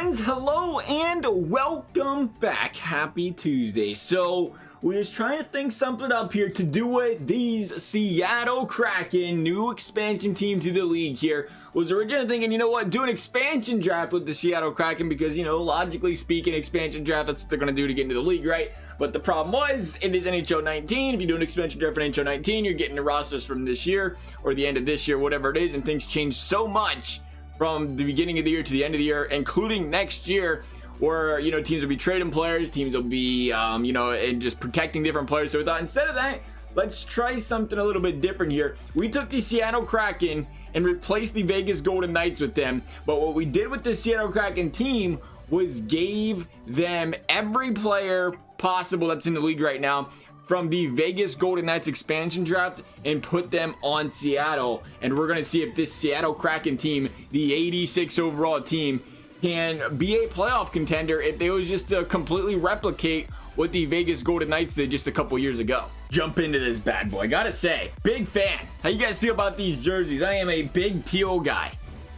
friends, hello and welcome back. Happy Tuesday. So we was trying to think something up here to do with these Seattle Kraken, new expansion team to the league here. Was originally thinking, you know what, do an expansion draft with the Seattle Kraken because, you know, logically speaking, expansion draft, that's what they're going to do to get into the league, right? But the problem was, it is NHL 19. If you do an expansion draft for NHL 19, you're getting the rosters from this year or the end of this year, whatever it is, and things change so much from the beginning of the year to the end of the year, including next year, where, you know, teams will be trading players, teams will be, you know, and just protecting different players. So we thought, instead of that, let's try something a little bit different here. We took the Seattle Kraken and replaced the Vegas Golden Knights with them. But what we did with the Seattle Kraken team was gave them every player possible that's in the league right now from the Vegas Golden Knights expansion draft and put them on Seattle. And we're going to see if this Seattle Kraken team, the 86 overall team, can be a playoff contender if they was just to completely replicate what the Vegas Golden Knights did just a couple years ago. Jump into this bad boy. Gotta say, big fan. How you guys feel about these jerseys? I am a big teal guy.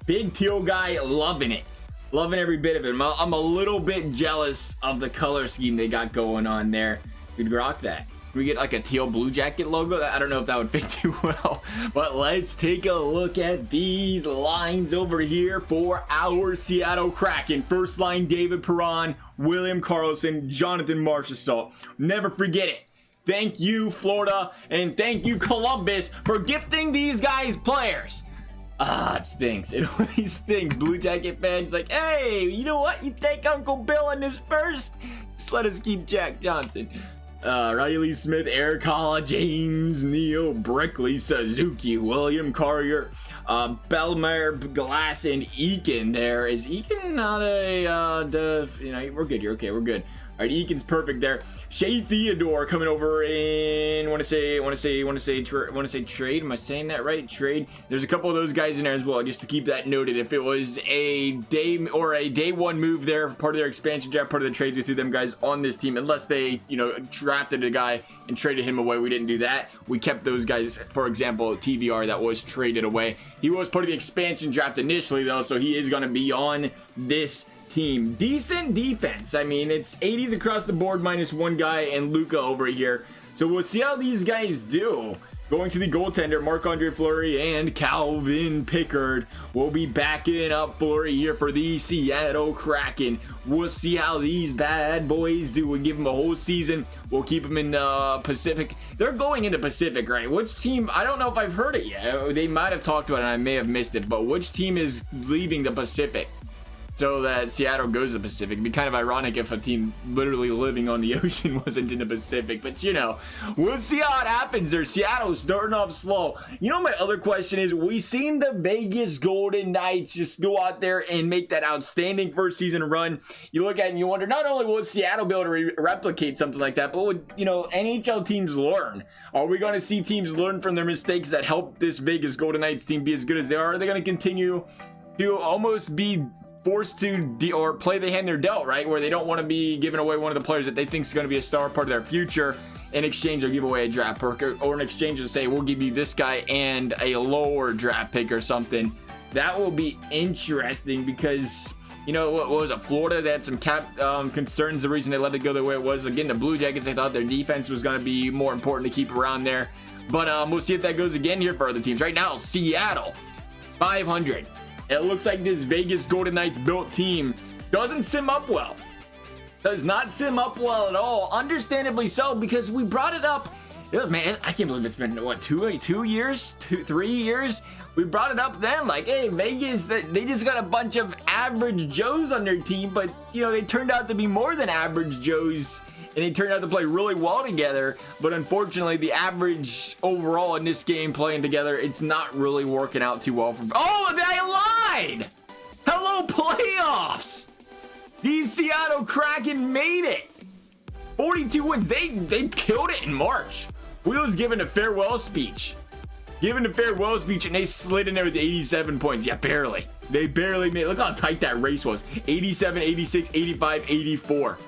Big teal guy, loving it. Loving every bit of it. I'm a little bit jealous of the color scheme they got going on there. We'd rock that. We get like a teal Blue Jacket logo. I don't know if that would fit too well, but let's take a look at these lines over here for our Seattle Kraken. First line, David Perron, William Karlsson, Jonathan Marchessault. Never forget it. Thank you, Florida, and thank you, Columbus, for gifting these guys players. Ah, it stinks. It always stinks. Blue Jacket fans like, hey, you know what? You take Uncle Bill in this first? Just let us keep Jack Johnson. Riley Smith, Eric Halla, James Neal, Brickley, Suzuki, William Carrier, Bellemare, Glass, and Eakin. There is Eakin not a you know, we're good here. Okay, we're good. All right, Eakin's perfect there. Shea Theodore coming over in. Want to say trade. Am I saying that right? Trade. There's a couple of those guys in there as well, just to keep that noted. If it was a day one move there, part of their expansion draft, part of the trades, we threw them guys on this team, unless they, you know, drafted a guy and traded him away. We didn't do that. We kept those guys. For example, TVR that was traded away. He was part of the expansion draft initially though, so he is going to be on this team. Decent defense. I mean, it's 80s across the board minus one guy and Luka over here. So we'll see how these guys do. Going to the goaltender, Marc-Andre Fleury and Calvin Pickard will be backing up Fleury here for the Seattle Kraken. We'll see how these bad boys do. We'll give them a whole season. We'll keep them in Pacific. They're going into Pacific, right? Which team? I don't know if I've heard it yet. They might have talked about it and I may have missed it. But which team is leaving the Pacific so that Seattle goes to the Pacific? It'd be kind of ironic if a team literally living on the ocean wasn't in the Pacific, but you know, we'll see how it happens there. Seattle's starting off slow. You know, my other question is, we seen the Vegas Golden Knights just go out there and make that outstanding first season run. You look at it and you wonder, not only will Seattle be able to replicate something like that, but would, you know, NHL teams learn? Are we going to see teams learn from their mistakes that help this Vegas Golden Knights team be as good as they are? Are they going to continue to almost be forced to or play the hand they're dealt, right, where they don't want to be giving away one of the players that they think is going to be a star part of their future? In exchange, they'll give away a draft pick, or in exchange they'll say, we'll give you this guy and a lower draft pick or something. That will be interesting because, you know, what was it, Florida, they had some cap concerns. The reason they let it go the way it was, again, the Blue Jackets, they thought their defense was going to be more important to keep around there. But we'll see if that goes again here for other teams. Right now, Seattle 500. It looks like this Vegas Golden Knights built team doesn't sim up well. Does not sim up well at all. Understandably so, because we brought it up. Man, I can't believe it's been, what, 3 years? We brought it up then, like, hey, Vegas, they just got a bunch of average Joes on their team, but, you know, they turned out to be more than average Joes, and they turned out to play really well together. But unfortunately, the average overall in this game playing together, it's not really working out too well for. Oh, I lied! Hello, playoffs! These Seattle Kraken made it. 42 wins. They killed it in March. We was given a farewell speech. And they slid in there with 87 points. Yeah, barely. They barely made it. Look how tight that race was. 87, 86, 85, 84.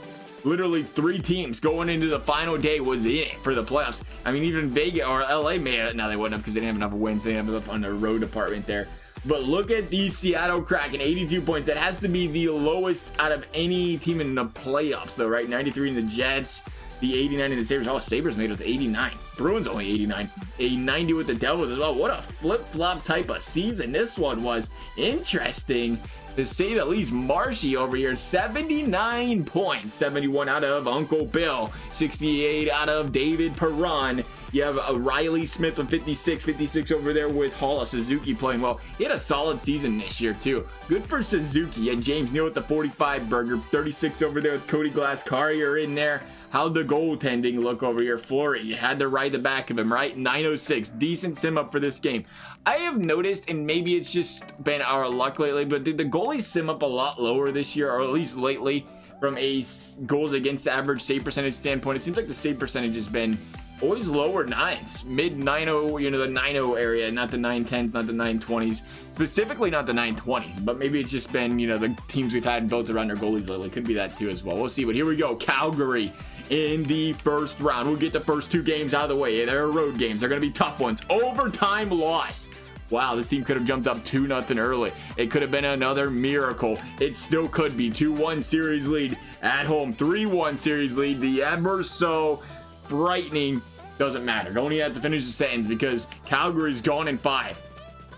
Literally 3 teams going into the final day was in it for the playoffs. I mean, even Vegas or LA may have, no, they wouldn't have, because they didn't have enough wins. They didn't have enough on their road department there. But look at the Seattle Kraken, 82 points. That has to be the lowest out of any team in the playoffs, though, right? 93 in the Jets, the 89 in the Sabres. Oh, Sabres made it to 89. Bruins only 89. A 90 with the Devils as well. What a flip-flop type of season this one was. Interesting, to say the least. Marshy over here, 79 points. 71 out of Uncle Bill. 68 out of David Perron. You have a Riley Smith with 56 over there with Hall. Suzuki playing well. He had a solid season this year too. Good for Suzuki. And James Neal with the 45 burger. 36 over there with Cody Glass-Carrier in there. How'd the goaltending look over here? Fleury, you had to ride the back of him, right? 906, decent sim up for this game. I have noticed, and maybe it's just been our luck lately, but did the goalies sim up a lot lower this year, or at least lately, from a goals against average save percentage standpoint? It seems like the save percentage has been always lower nines, mid 90, you know, the 90 area, not the 910s, not the 920s, specifically not the 920s, but maybe it's just been, you know, the teams we've had built around their goalies lately. Could be that too as well. We'll see, but here we go. Calgary in the first round. We'll get the first two games out of the way. They're road games. They're going to be tough ones. Overtime loss. Wow, this team could have jumped up 2-0 early. It could have been another miracle. It still could be. 2-1 series lead at home. 3-1 series lead. The ever so frightening, doesn't matter. Don't even have to finish the sentence because Calgary's gone in 5.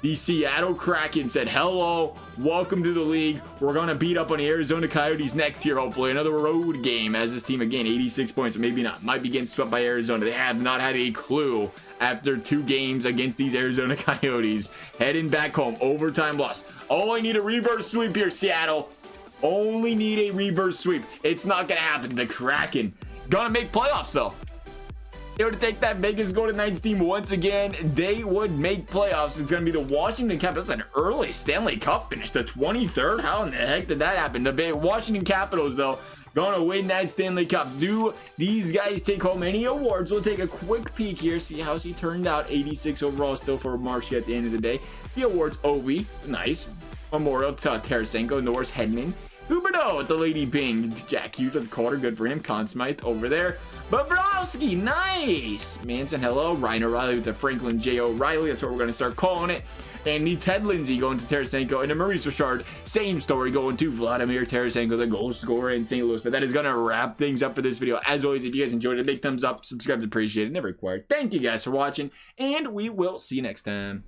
The Seattle Kraken said, hello, welcome to the league. We're going to beat up on the Arizona Coyotes next year, hopefully. Another road game as this team, again, 86 points, maybe not. Might be getting swept by Arizona. They have not had a clue after 2 games against these Arizona Coyotes. Heading back home, overtime loss. Oh, I need a reverse sweep here, Seattle. Only need a reverse sweep. It's not going to happen. The Kraken gonna make playoffs, though. They were to take that Vegas Golden Knights team once again, they would make playoffs. It's going to be the Washington Capitals. An early Stanley Cup finish, the 23rd. How in the heck did that happen? The Washington Capitals, though, going to win that Stanley Cup. Do these guys take home any awards? We'll take a quick peek here, see how she turned out. 86 overall still for Marshy at the end of the day. The awards, Ovi, nice. Memorial to Tarasenko, Norris Hedman. Huberdeau with the Lady Bing. Jack Hughes with the Calder, good for him. Conn Smythe over there. Bobrovsky, nice. Manson, hello. Ryan O'Reilly with the Franklin J. O'Reilly. That's what we're going to start calling it. And the Ted Lindsay going to Tarasenko. And the Maurice Richard, same story, going to Vladimir Tarasenko, the goal scorer in St. Louis. But that is going to wrap things up for this video. As always, if you guys enjoyed it, big thumbs up. Subscribe is appreciated. Never required. Thank you guys for watching. And we will see you next time.